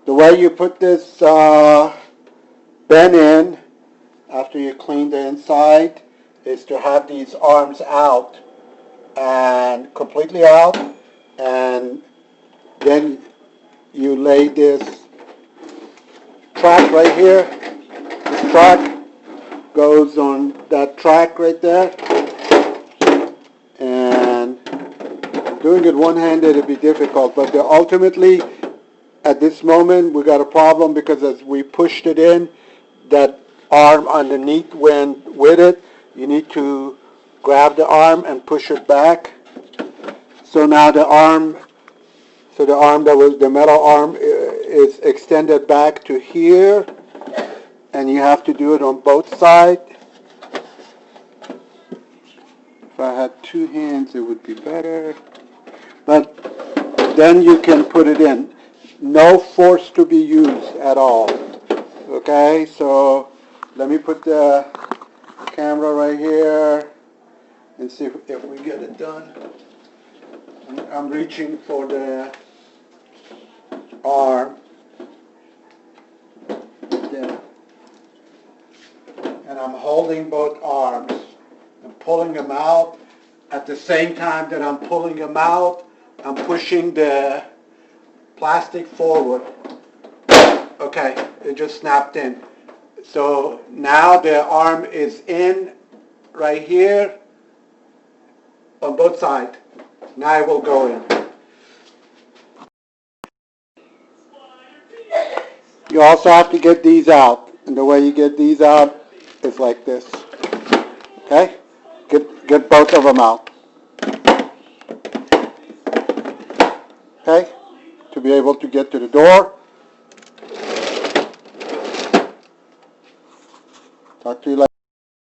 The way you put this bin in after you clean the inside is to have these arms out and completely out, and then you lay this track right here. This track goes on that track right there, and doing it one-handed would be difficult, but ultimately at this moment we got a problem because as we pushed it in, that arm underneath went with it. You need to grab the arm and push it back. So now the arm that was the metal arm is extended back to here, and you have to do it on both sides. If I had two hands it would be better, but then you can put it in. No force to be used at all. Okay, so let me put the camera right here and see if we get it done. I'm reaching for the arm there, and I'm holding both arms and pulling them out. At the same time that I'm pulling them out, I'm pushing the plastic forward. Okay, it just snapped in. So now the arm is in right here on both sides. Now it will go in. You also have to get these out, and the way you get these out is like this. Okay? Get both of them out. Okay? To be able to get to the door. Talk to you later.